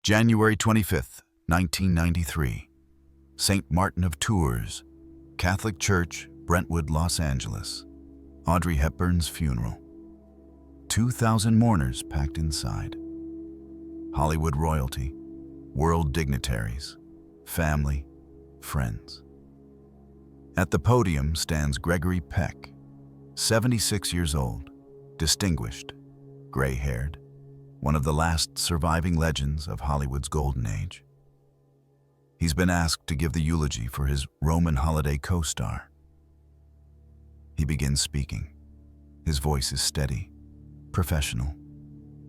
January 25th, 1993. St. Martin of Tours, Catholic Church, Brentwood, Los Angeles. Audrey Hepburn's funeral. 2,000 mourners packed inside. Hollywood royalty, world dignitaries, family, friends. At the podium stands Gregory Peck, 76 years old, distinguished, gray-haired, one of the last surviving legends of Hollywood's golden age. He's been asked to give the eulogy for his Roman holiday co-star. He begins speaking. His voice is steady, professional,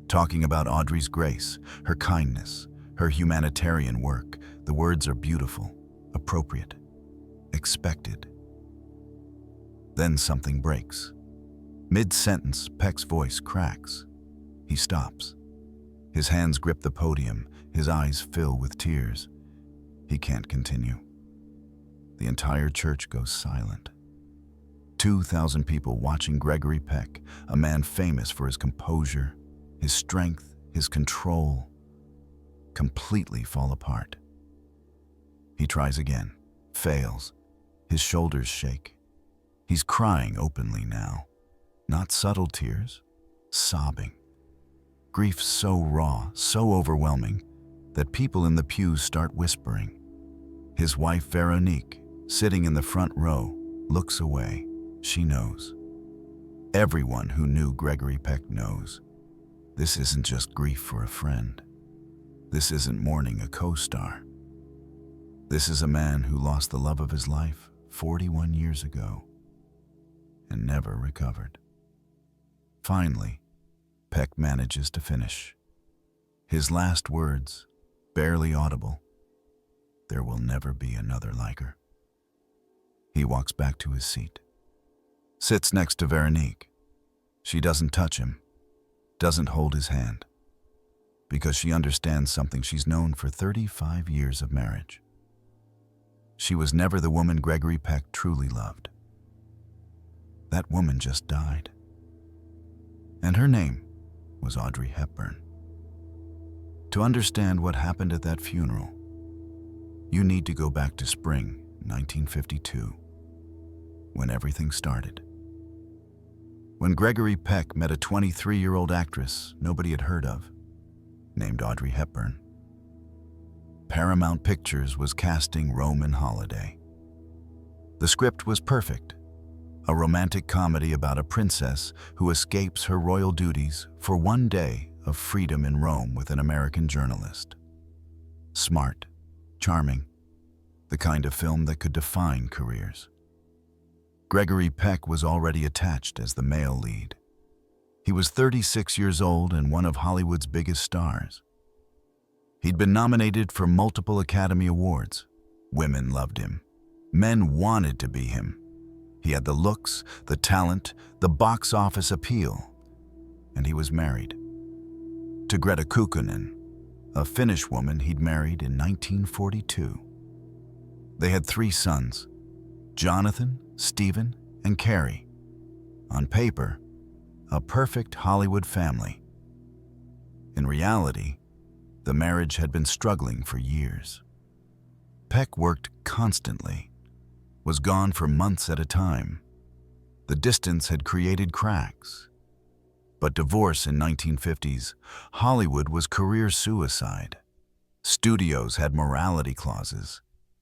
talking about Audrey's grace, her kindness, her humanitarian work. The words are beautiful, appropriate, expected. Then something breaks. Mid-sentence, Peck's voice cracks. He stops. His hands grip the podium, his eyes fill with tears. He can't continue. The entire church goes silent. 2,000 people watching Gregory Peck, a man famous for his composure, his strength, his control, completely fall apart. He tries again, fails. His shoulders shake. He's crying openly now. Not subtle tears, sobbing. Grief so raw, so overwhelming, that people in the pews start whispering. His wife, Veronique, sitting in the front row, looks away. She knows. Everyone who knew Gregory Peck knows. This isn't just grief for a friend. This isn't mourning a co-star. This is a man who lost the love of his life 41 years ago and never recovered. Finally, Peck manages to finish. His last words, barely audible, "There will never be another like her." He walks back to his seat, sits next to Veronique. She doesn't touch him, doesn't hold his hand, because she understands something she's known for 35 years of marriage. She was never the woman Gregory Peck truly loved. That woman just died. And her name was Audrey Hepburn. To understand what happened at that funeral, you need to go back to spring 1952, when everything started. When Gregory Peck met a 23-year-old actress nobody had heard of, named Audrey Hepburn. Paramount Pictures was casting Roman Holiday. The script was perfect. A romantic comedy about a princess who escapes her royal duties for one day of freedom in Rome with an American journalist. Smart, charming, the kind of film that could define careers. Gregory Peck was already attached as the male lead. He was 36 years old and one of Hollywood's biggest stars. He'd been nominated for multiple Academy Awards. Women loved him. Men wanted to be him. He had the looks, the talent, the box office appeal, and he was married to Greta Kukkonen, a Finnish woman he'd married in 1942. They had 3 sons, Jonathan, Stephen, and Carrie. On paper, a perfect Hollywood family. In reality, the marriage had been struggling for years. Peck worked constantly, was gone for months at a time. The distance had created cracks. But divorce in 1950s, Hollywood was career suicide. Studios had morality clauses.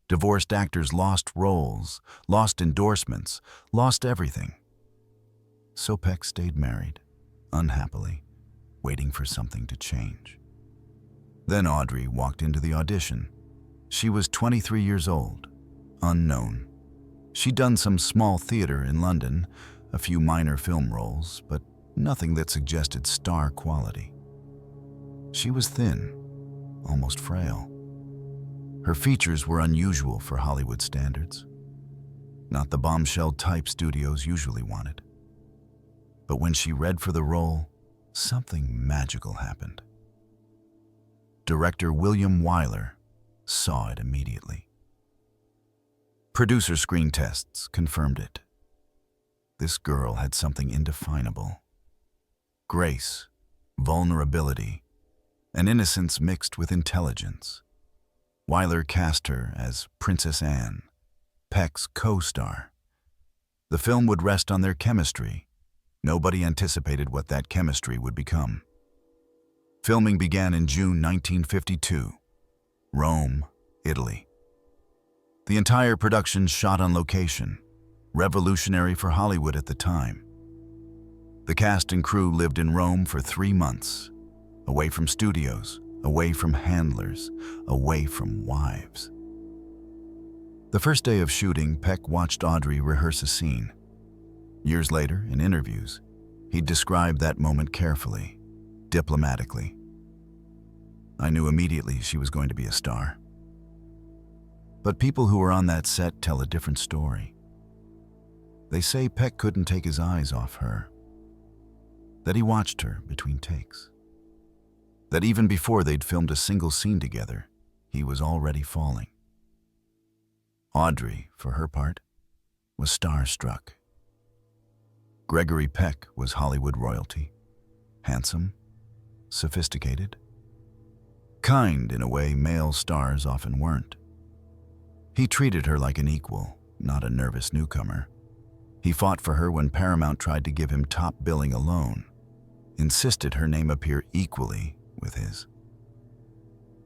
Divorced actors lost roles, lost endorsements, lost everything. So Peck stayed married, unhappily, waiting for something to change. Then Audrey walked into the audition. She was 23 years old, unknown. She'd done some small theater in London, a few minor film roles, but nothing that suggested star quality. She was thin, almost frail. Her features were unusual for Hollywood standards, not the bombshell type studios usually wanted. But when she read for the role, something magical happened. Director William Wyler saw it immediately. Producer screen tests confirmed it. This girl had something indefinable. Grace, vulnerability, an innocence mixed with intelligence. Wyler cast her as Princess Anne, Peck's co-star. The film would rest on their chemistry. Nobody anticipated what that chemistry would become. Filming began in June 1952, Rome, Italy. The entire production shot on location, revolutionary for Hollywood at the time. The cast and crew lived in Rome for 3 months, away from studios, away from handlers, away from wives. The first day of shooting, Peck watched Audrey rehearse a scene. Years later, in interviews, he'd described that moment carefully, diplomatically. I knew immediately she was going to be a star. But people who were on that set tell a different story. They say Peck couldn't take his eyes off her, that he watched her between takes, that even before they'd filmed a single scene together, he was already falling. Audrey, for her part, was starstruck. Gregory Peck was Hollywood royalty, handsome, sophisticated, kind in a way male stars often weren't. He treated her like an equal, not a nervous newcomer. He fought for her when Paramount tried to give him top billing alone, insisted her name appear equally with his.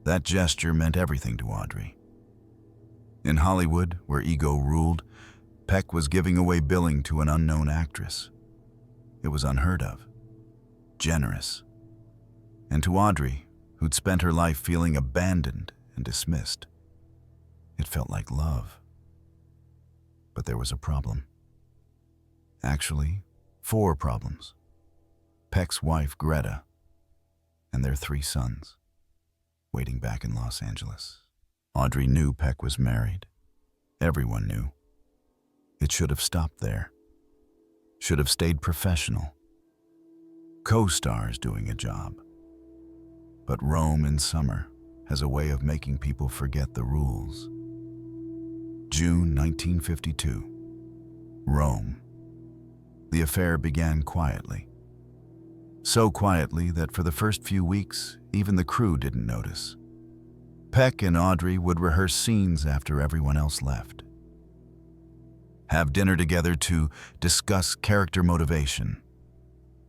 That gesture meant everything to Audrey. In Hollywood, where ego ruled, Peck was giving away billing to an unknown actress. It was unheard of, generous. And to Audrey, who'd spent her life feeling abandoned and dismissed, it felt like love. But there was a problem. Actually, 4 problems. Peck's wife, Greta, and their 3 sons, waiting back in Los Angeles. Audrey knew Peck was married. Everyone knew. It should have stopped there. Should have stayed professional. Co-stars doing a job. But Rome in summer has a way of making people forget the rules. June 1952. Rome. The affair began quietly. So quietly that for the first few weeks, even the crew didn't notice. Peck and Audrey would rehearse scenes after everyone else left. Have dinner together to discuss character motivation.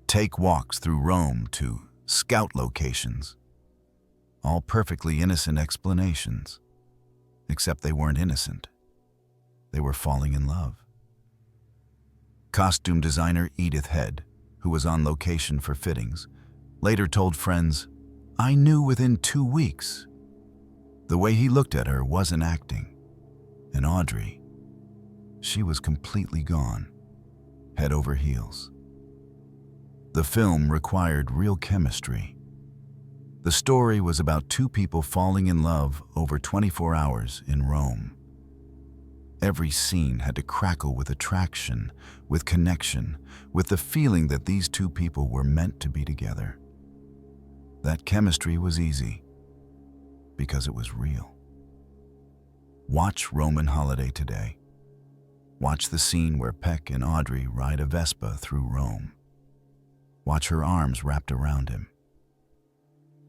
Take walks through Rome to scout locations. All perfectly innocent explanations. Except they weren't innocent. They were falling in love. Costume designer Edith Head, who was on location for fittings, later told friends, "I knew within 2 weeks." The way he looked at her wasn't acting. And Audrey, she was completely gone, head over heels. The film required real chemistry. The story was about 2 people falling in love over 24 hours in Rome. Every scene had to crackle with attraction, with connection, with the feeling that these 2 people were meant to be together. That chemistry was easy, because it was real. Watch Roman Holiday today. Watch the scene where Peck and Audrey ride a Vespa through Rome. Watch her arms wrapped around him.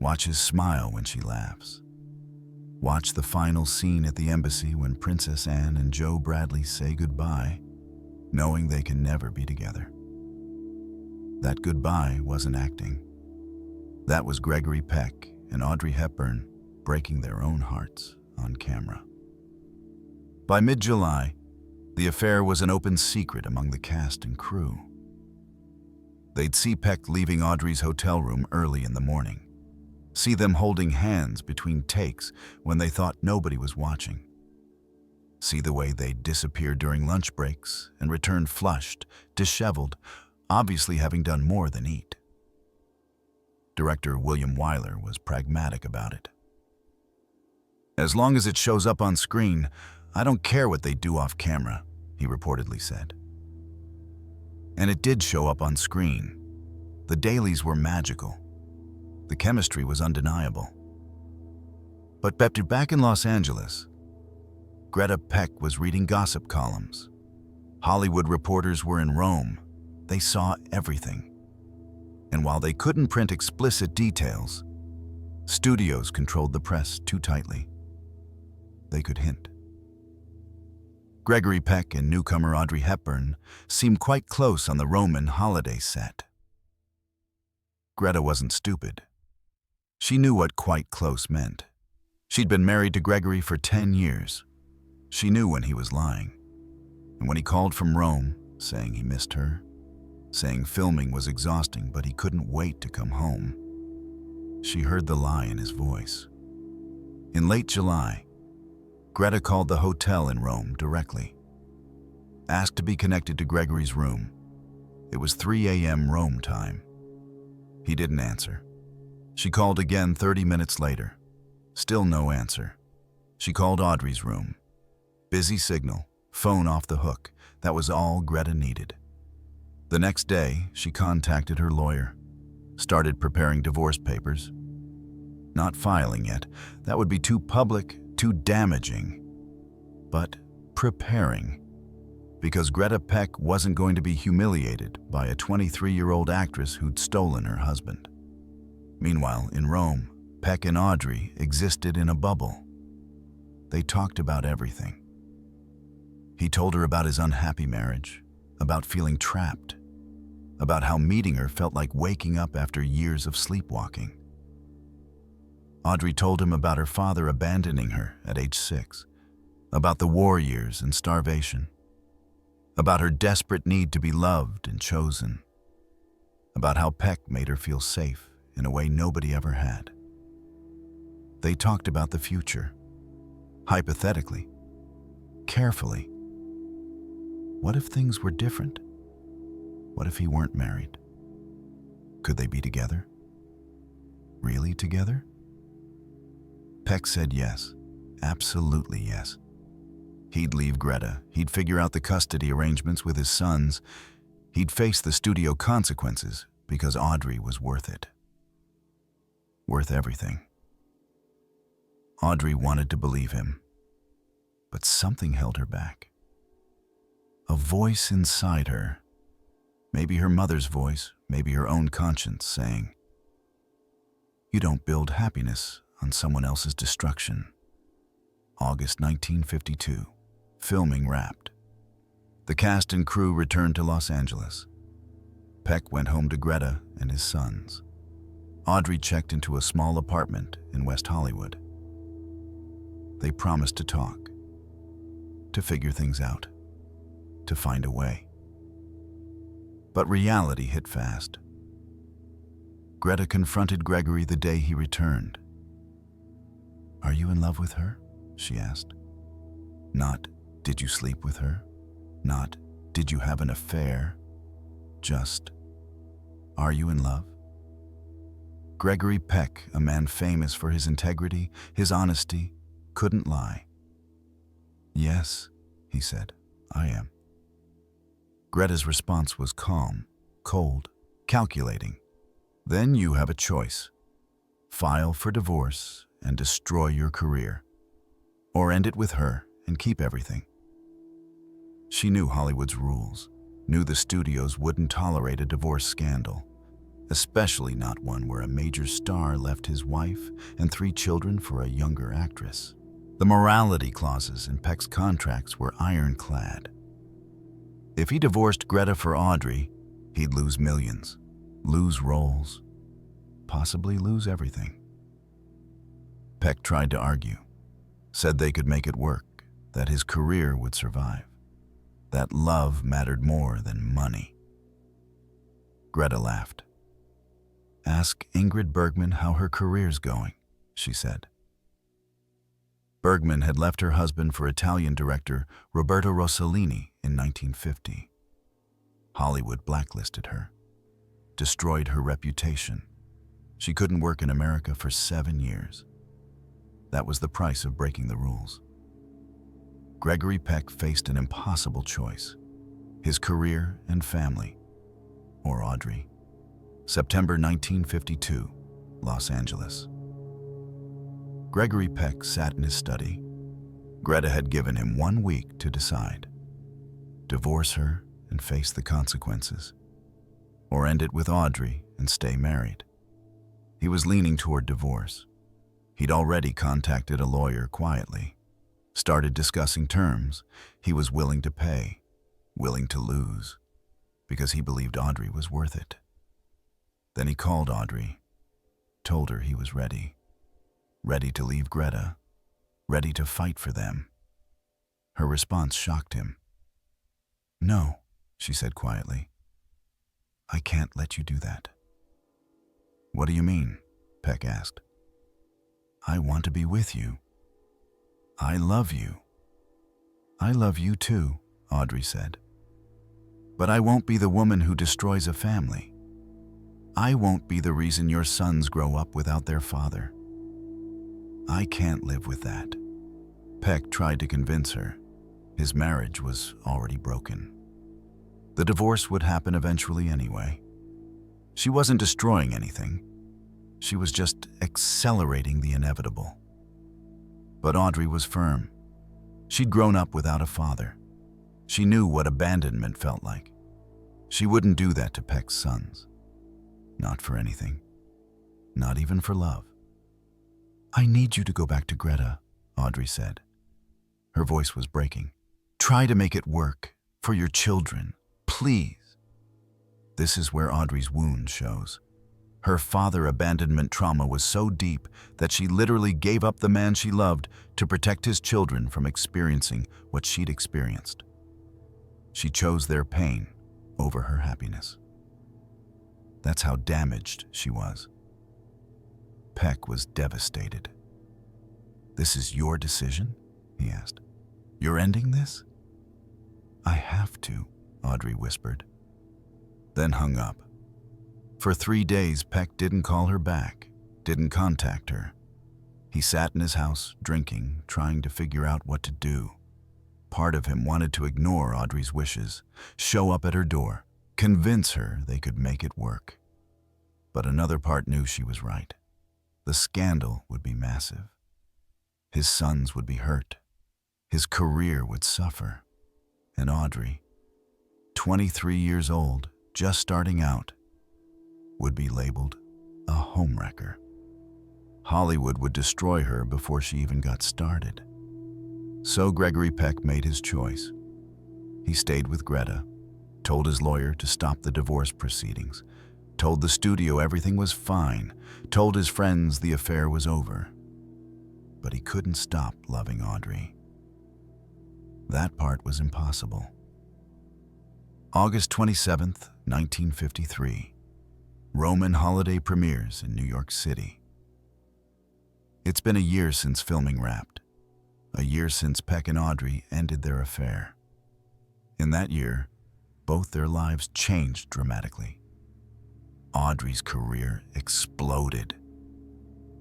Watch his smile when she laughs. Watch the final scene at the embassy when Princess Anne and Joe Bradley say goodbye, knowing they can never be together. That goodbye wasn't acting. That was Gregory Peck and Audrey Hepburn breaking their own hearts on camera. By mid-July, the affair was an open secret among the cast and crew. They'd see Peck leaving Audrey's hotel room early in the morning, see them holding hands between takes when they thought nobody was watching, see the way they'd disappear during lunch breaks and return flushed, disheveled, obviously having done more than eat. Director William Wyler was pragmatic about it. "As long as it shows up on screen, I don't care what they do off camera," he reportedly said. And it did show up on screen. The dailies were magical. The chemistry was undeniable. But back in Los Angeles, Greta Peck was reading gossip columns. Hollywood reporters were in Rome. They saw everything. And while they couldn't print explicit details, Studios controlled the press too tightly. They could hint. Gregory Peck and newcomer Audrey Hepburn seemed quite close on the Roman holiday set. Greta wasn't stupid. She knew what quite close meant. She'd been married to Gregory for 10 years. She knew when he was lying. And when he called from Rome, saying he missed her, saying filming was exhausting but he couldn't wait to come home, she heard the lie in his voice. In late July, Greta called the hotel in Rome directly. Asked to be connected to Gregory's room. It was 3 a.m. Rome time. He didn't answer. She called again 30 minutes later. Still no answer. She called Audrey's room. Busy signal, phone off the hook. That was all Greta needed. The next day, she contacted her lawyer. Started preparing divorce papers. Not filing yet. That would be too public, too damaging. But preparing. Because Greta Peck wasn't going to be humiliated by a 23-year-old actress who'd stolen her husband. Meanwhile, in Rome, Peck and Audrey existed in a bubble. They talked about everything. He told her about his unhappy marriage, about feeling trapped, about how meeting her felt like waking up after years of sleepwalking. Audrey told him about her father abandoning her at age 6, about the war years and starvation, about her desperate need to be loved and chosen, about how Peck made her feel safe in a way nobody ever had. They talked about the future, hypothetically, carefully. What if things were different? What if he weren't married? Could they be together? Really together? Peck said yes, absolutely yes. He'd leave Greta, he'd figure out the custody arrangements with his sons, he'd face the studio consequences because Audrey was worth it. Worth everything. Audrey wanted to believe him, but something held her back. A voice inside her, maybe her mother's voice, maybe her own conscience, saying, "You don't build happiness on someone else's destruction." August 1952, filming wrapped. The cast and crew returned to Los Angeles. Peck went home to Greta and his sons. Audrey checked into a small apartment in West Hollywood. They promised to talk, to figure things out, to find a way. But reality hit fast. Greta confronted Gregory the day he returned. "Are you in love with her?" she asked. Not, "Did you sleep with her?" Not, "Did you have an affair?" Just, "Are you in love?" Gregory Peck, a man famous for his integrity, his honesty, couldn't lie. "Yes," he said, "I am." Greta's response was calm, cold, calculating. "Then you have a choice. File for divorce and destroy your career, or end it with her and keep everything." She knew Hollywood's rules, knew the studios wouldn't tolerate a divorce scandal, especially not one where a major star left his wife and 3 children for a younger actress. The morality clauses in Peck's contracts were ironclad. If he divorced Greta for Audrey, he'd lose millions, lose roles, possibly lose everything. Peck tried to argue, said they could make it work, that his career would survive, that love mattered more than money. Greta laughed. "Ask Ingrid Bergman how her career's going," she said. Bergman had left her husband for Italian director Roberto Rossellini in 1950. Hollywood blacklisted her, destroyed her reputation. She couldn't work in America for 7 years. That was the price of breaking the rules. Gregory Peck faced an impossible choice: his career and family, or Audrey. September 1952, Los Angeles. Gregory Peck sat in his study. Greta had given him 1 week to decide. Divorce her and face the consequences, or end it with Audrey and stay married. He was leaning toward divorce, He'd already contacted a lawyer quietly, started discussing terms. He was willing to pay, willing to lose, because he believed Audrey was worth it. Then he called Audrey, told her he was ready to leave Greta, ready to fight for them. Her response shocked him. "No," she said quietly. "I can't let you do that." "What do you mean?" Peck asked. "I want to be with you. I love you." "I love you too," Audrey said. "But I won't be the woman who destroys a family. I won't be the reason your sons grow up without their father. I can't live with that." Peck tried to convince her. His marriage was already broken. The divorce would happen eventually anyway. She wasn't destroying anything. She was just accelerating the inevitable. But Audrey was firm. She'd grown up without a father. She knew what abandonment felt like. She wouldn't do that to Peck's sons. Not for anything. Not even for love. "I need you to go back to Greta," Audrey said. Her voice was breaking. "Try to make it work. For your children. Please." This is where Audrey's wound shows. Her father abandonment trauma was so deep that she literally gave up the man she loved to protect his children from experiencing what she'd experienced. She chose their pain over her happiness. That's how damaged she was. Peck was devastated. "This is your decision?" he asked. "You're ending this?" "I have to," Audrey whispered, then hung up. For 3 days, Peck didn't call her back, didn't contact her. He sat in his house, drinking, trying to figure out what to do. Part of him wanted to ignore Audrey's wishes, show up at her door, convince her they could make it work. But another part knew she was right. The scandal would be massive. His sons would be hurt. His career would suffer. And Audrey, 23 years old, just starting out, would be labeled a homewrecker. Hollywood would destroy her before she even got started. So Gregory Peck made his choice. He stayed with Greta, told his lawyer to stop the divorce proceedings, told the studio everything was fine, told his friends the affair was over. But he couldn't stop loving Audrey. That part was impossible. August 27th, 1953. Roman holiday premieres in New York City. It's been a year since filming wrapped. A year since Peck and Audrey ended their affair. In that year, both their lives changed dramatically. Audrey's career exploded.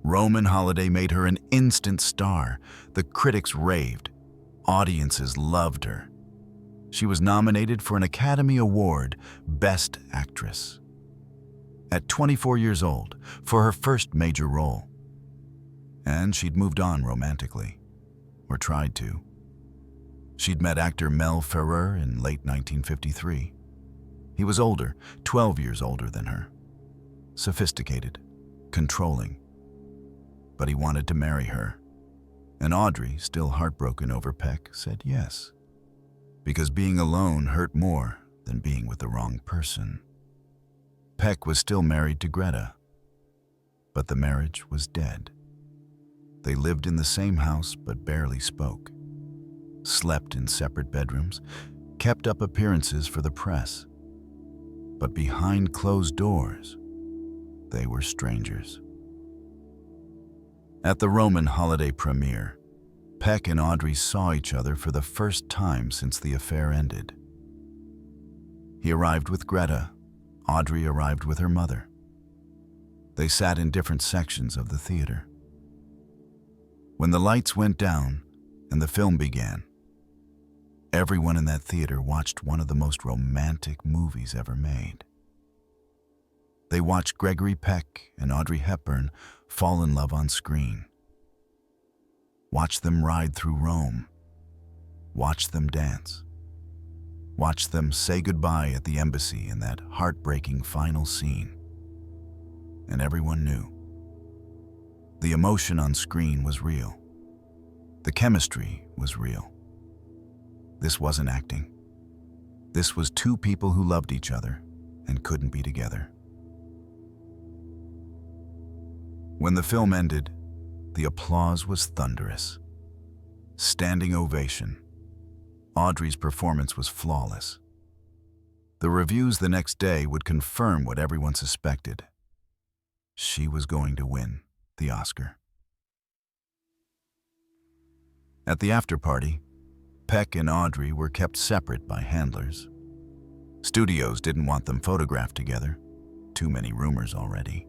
Roman Holiday made her an instant star. The critics raved. Audiences loved her. She was nominated for an Academy Award, Best Actress. At 24 years old, for her first major role. And she'd moved on romantically, or tried to. She'd met actor Mel Ferrer in late 1953. He was older, 12 years older than her. Sophisticated, controlling. But he wanted to marry her. And Audrey, still heartbroken over Peck, said yes. Because being alone hurt more than being with the wrong person. Peck was still married to Greta, but the marriage was dead. They lived in the same house but barely spoke, slept in separate bedrooms, kept up appearances for the press. But behind closed doors, they were strangers. At the Roman Holiday premiere, Peck and Audrey saw each other for the first time since the affair ended. He arrived with Greta. Audrey arrived with her mother. They sat in different sections of the theater. When the lights went down and the film began, everyone in that theater watched one of the most romantic movies ever made. They watched Gregory Peck and Audrey Hepburn fall in love on screen. Watch them ride through Rome. Watch them dance. Watch them say goodbye at the embassy in that heartbreaking final scene. And everyone knew. The emotion on screen was real. The chemistry was real. This wasn't acting. This was two people who loved each other and couldn't be together. When the film ended, the applause was thunderous. Standing ovation. Audrey's performance was flawless. The reviews the next day would confirm what everyone suspected. She was going to win the Oscar. At the after-party, Peck and Audrey were kept separate by handlers. Studios didn't want them photographed together. Too many rumors already.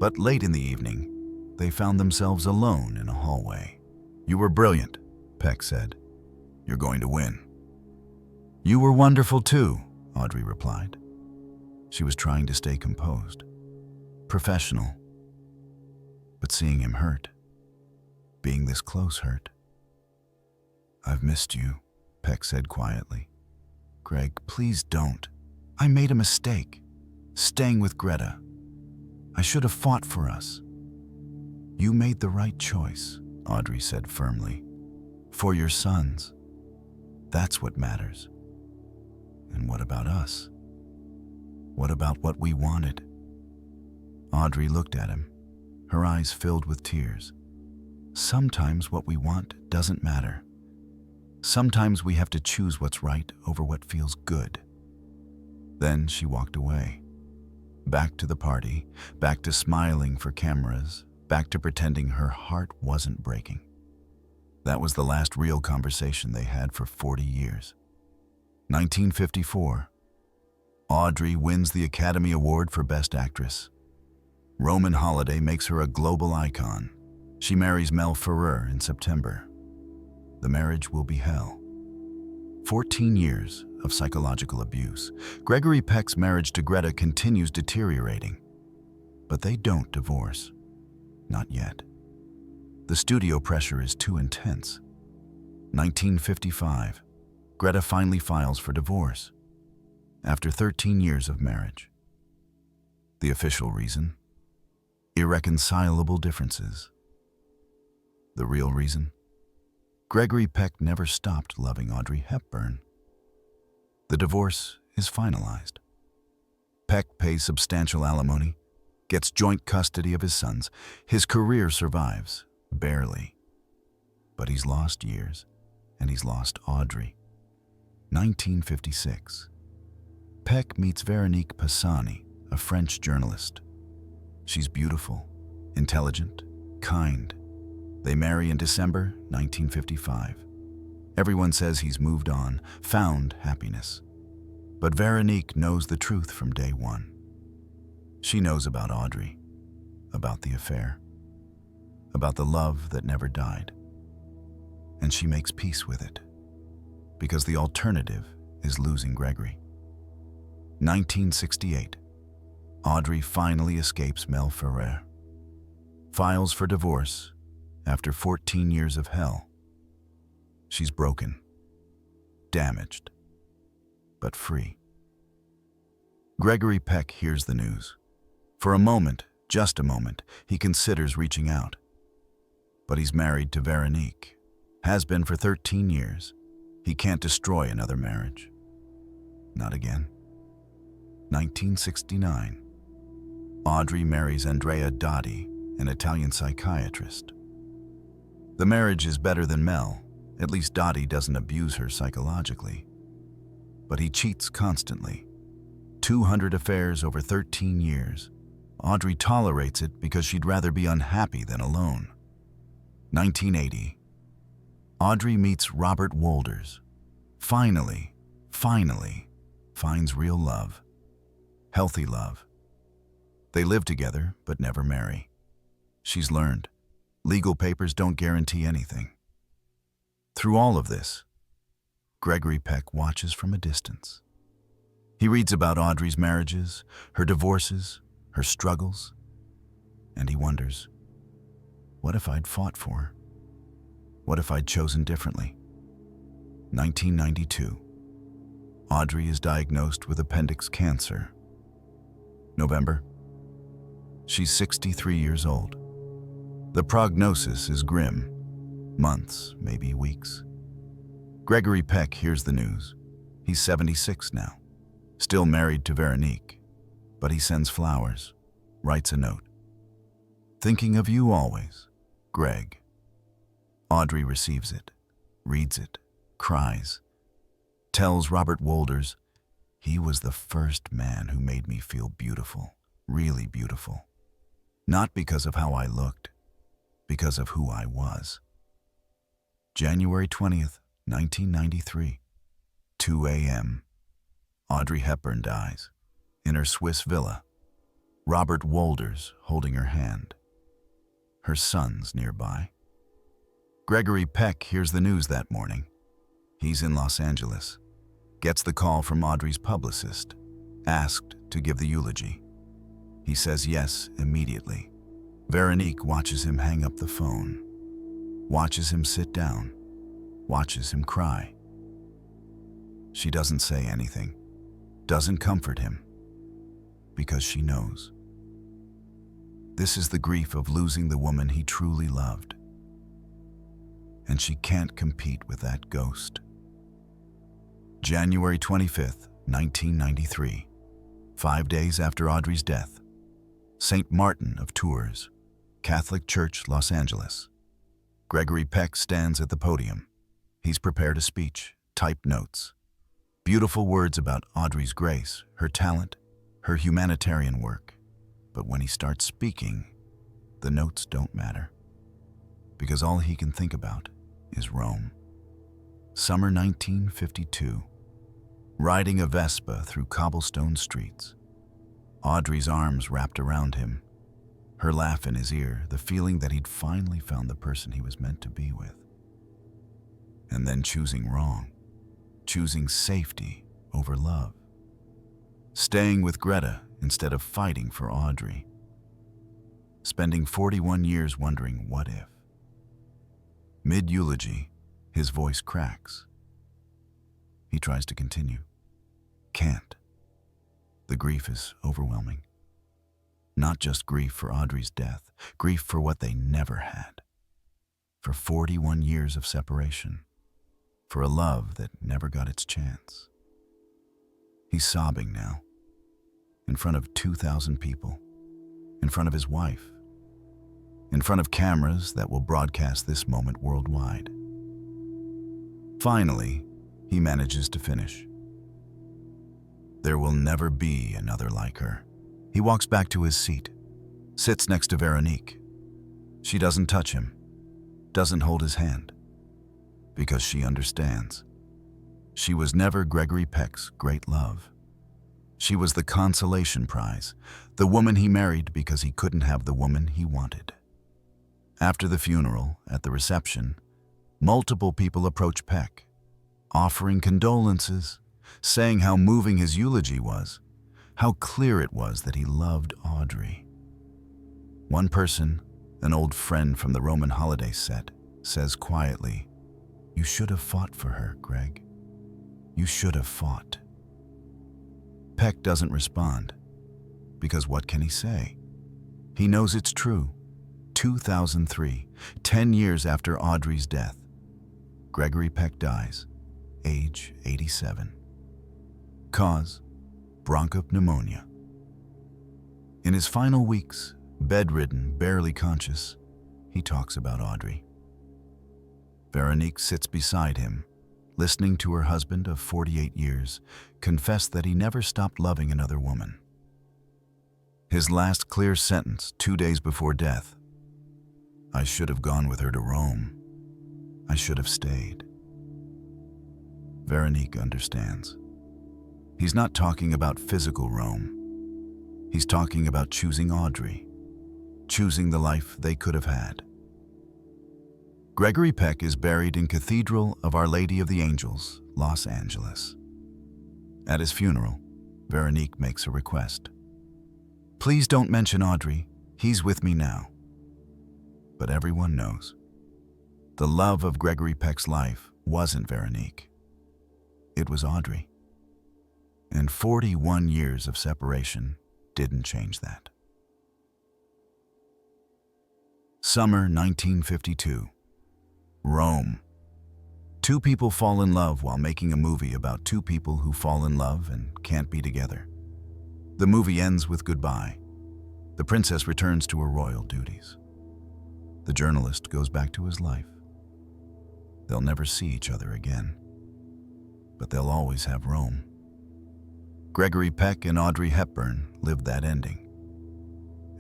But late in the evening, they found themselves alone in a hallway. "You were brilliant," Peck said. "You're going to win." "You were wonderful too," Audrey replied. She was trying to stay composed, professional. But seeing him hurt, being this close hurt. "I've missed you," Peck said quietly. "Greg, please don't. I made a mistake, staying with Greta. I should have fought for us." "You made the right choice," Audrey said firmly. "For your sons. That's what matters." "And what about us? What about what we wanted?" Audrey looked at him, her eyes filled with tears. "Sometimes what we want doesn't matter. Sometimes we have to choose what's right over what feels good." Then she walked away. Back to the party, back to smiling for cameras, back to pretending her heart wasn't breaking. That was the last real conversation they had for 40 years. 1954. Audrey wins the Academy Award for Best Actress. Roman holiday makes her a global icon. She marries Mel Ferrer in September. The marriage will be hell. 14 years of psychological abuse. Gregory Peck's marriage to Greta continues deteriorating. But they don't divorce. Not yet. The studio pressure is too intense. 1955. Greta finally files for divorce after 13 years of marriage. The official reason? Irreconcilable differences. The real reason? Gregory Peck never stopped loving Audrey Hepburn. The divorce is finalized. Peck pays substantial alimony, gets joint custody of his sons. His career survives, barely. But he's lost years, and he's lost Audrey. 1956. Peck meets Veronique Pisani, a French journalist. She's beautiful, intelligent, kind. They marry in December 1955. Everyone says he's moved on, found happiness. But Veronique knows the truth from day one. She knows about Audrey, about the affair, about the love that never died. And she makes peace with it, because the alternative is losing Gregory. 1968. Audrey finally escapes Mel Ferrer. Files for divorce after 14 years of hell. She's broken, damaged, but free. Gregory Peck hears the news. For a moment, just a moment, he considers reaching out. But he's married to Veronique, has been for 13 years. He can't destroy another marriage. Not again. 1969. Audrey marries Andrea Dotti, an Italian psychiatrist. The marriage is better than Mel. At least Dotti doesn't abuse her psychologically. But he cheats constantly. 200 affairs over 13 years. Audrey tolerates it because she'd rather be unhappy than alone. 1980. Audrey meets Robert Wolders. Finally finds real love. Healthy love. They live together, but never marry. She's learned. Legal papers don't guarantee anything. Through all of this, Gregory Peck watches from a distance. He reads about Audrey's marriages, her divorces, her struggles, and he wonders, what if I'd fought for her? What if I'd chosen differently? 1992. Audrey is diagnosed with appendix cancer. November. She's 63 years old. The prognosis is grim. Months, maybe weeks. Gregory Peck hears the news. He's 76 now, still married to Veronique, but he sends flowers, writes a note. "Thinking of you always, Greg." Audrey receives it, reads it, cries, tells Robert Wolders, "He was the first man who made me feel beautiful, really beautiful. Not because of how I looked, because of who I was." January 20th, 1993, 2 a.m. Audrey Hepburn dies, in her Swiss villa, Robert Wolders holding her hand. Her son's nearby. Gregory Peck hears the news that morning. He's in Los Angeles, gets the call from Audrey's publicist, asked to give the eulogy. He says yes immediately. Veronique watches him hang up the phone, watches him sit down, watches him cry. She doesn't say anything, doesn't comfort him, because she knows. This is the grief of losing the woman he truly loved. And she can't compete with that ghost. January 25th, 1993, 5 days after Audrey's death, St. Martin of Tours, Catholic Church, Los Angeles. Gregory Peck stands at the podium. He's prepared a speech, typed notes. Beautiful words about Audrey's grace, her talent, her humanitarian work. But when he starts speaking, the notes don't matter. Because all he can think about is Rome. Summer 1952. Riding a Vespa through cobblestone streets. Audrey's arms wrapped around him. Her laugh in his ear, the feeling that he'd finally found the person he was meant to be with. And then choosing wrong. Choosing safety over love. Staying with Greta instead of fighting for Audrey. Spending 41 years wondering what if. Mid-eulogy, his voice cracks. He tries to continue. Can't. The grief is overwhelming. Not just grief for Audrey's death, grief for what they never had. For 41 years of separation. For a love that never got its chance. He's sobbing now. In front of 2,000 people. In front of his wife. In front of cameras that will broadcast this moment worldwide. Finally, he manages to finish. There will never be another like her. He walks back to his seat, sits next to Veronique. She doesn't touch him, doesn't hold his hand, because she understands. She was never Gregory Peck's great love. She was the consolation prize, the woman he married because he couldn't have the woman he wanted. After the funeral, at the reception, multiple people approached Peck, offering condolences, saying how moving his eulogy was, how clear it was that he loved Audrey. One person, an old friend from the Roman holiday set, says quietly, "You should have fought for her, Greg. You should have fought." Peck doesn't respond, because what can he say? He knows it's true. 2003, 10 years after Audrey's death, Gregory Peck dies, age 87. Cause, bronchopneumonia. In his final weeks, bedridden, barely conscious, he talks about Audrey. Veronique sits beside him, listening to her husband of 48 years confess that he never stopped loving another woman. His last clear sentence 2 days before death, "I should have gone with her to Rome. I should have stayed." Veronique understands. He's not talking about physical Rome. He's talking about choosing Audrey, choosing the life they could have had. Gregory Peck is buried in Cathedral of Our Lady of the Angels, Los Angeles. At his funeral, Veronique makes a request. "Please don't mention Audrey. He's with me now." But everyone knows. The love of Gregory Peck's life wasn't Veronique. It was Audrey. And 41 years of separation didn't change that. Summer 1952. Rome. Two people fall in love while making a movie about two people who fall in love and can't be together. The movie ends with goodbye. The princess returns to her royal duties. The journalist goes back to his life. They'll never see each other again, but they'll always have Rome. Gregory Peck and Audrey Hepburn lived that ending,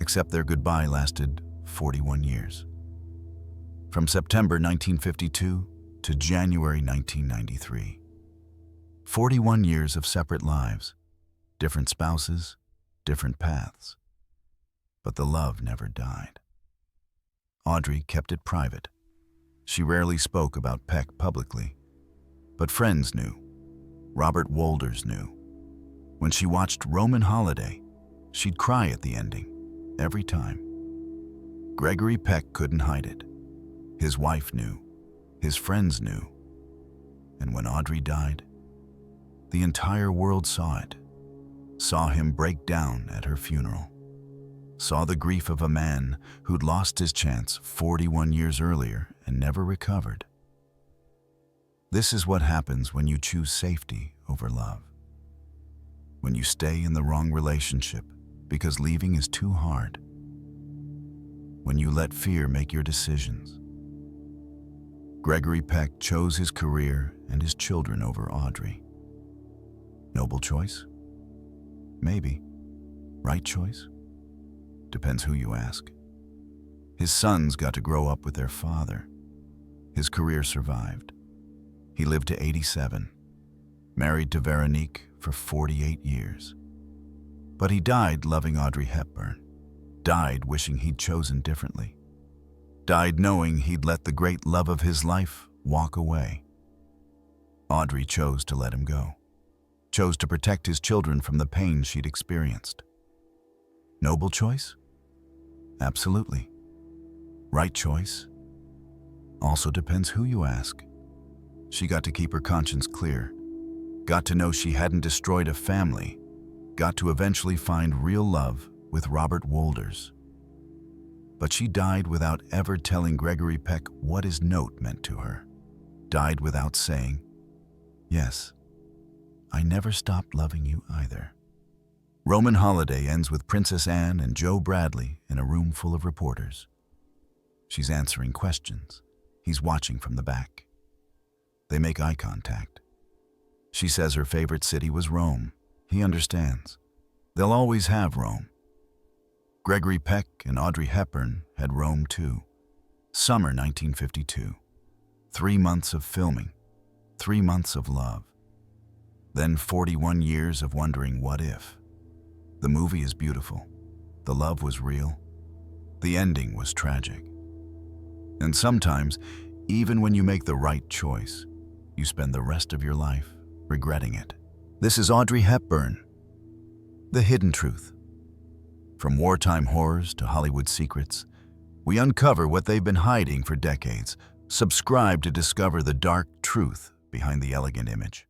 except their goodbye lasted 41 years. From September 1952 to January 1993. 41 years of separate lives, different spouses, different paths. But the love never died. Audrey kept it private. She rarely spoke about Peck publicly, but friends knew. Robert Wolders knew. When she watched Roman Holiday, she'd cry at the ending, every time. Gregory Peck couldn't hide it. His wife knew. His friends knew. And when Audrey died, the entire world saw it, saw him break down at her funeral, saw the grief of a man who'd lost his chance 41 years earlier and never recovered. This is what happens when you choose safety over love. When you stay in the wrong relationship because leaving is too hard. When you let fear make your decisions. Gregory Peck chose his career and his children over Audrey. Noble choice? Maybe. Right choice? Depends who you ask. His sons got to grow up with their father. His career survived. He lived to 87, married to Veronique for 48 years. But he died loving Audrey Hepburn, died wishing he'd chosen differently, died knowing he'd let the great love of his life walk away. Audrey chose to let him go, chose to protect his children from the pain she'd experienced. Noble choice? Absolutely. Right choice? Also depends who you ask. She got to keep her conscience clear, got to know she hadn't destroyed a family, got to eventually find real love with Robert Wolders. But she died without ever telling Gregory Peck what his note meant to her. Died without saying, "Yes, I never stopped loving you either." Roman Holiday ends with Princess Anne and Joe Bradley in a room full of reporters. She's answering questions. He's watching from the back. They make eye contact. She says her favorite city was Rome. He understands. They'll always have Rome. Gregory Peck and Audrey Hepburn had Rome too. Summer 1952. 3 months of filming. 3 months of love. Then 41 years of wondering what if. The movie is beautiful. The love was real. The ending was tragic. And sometimes, even when you make the right choice, you spend the rest of your life regretting it. This is Audrey Hepburn. The Hidden Truth. From wartime horrors to Hollywood secrets, we uncover what they've been hiding for decades. Subscribe to discover the dark truth behind the elegant image.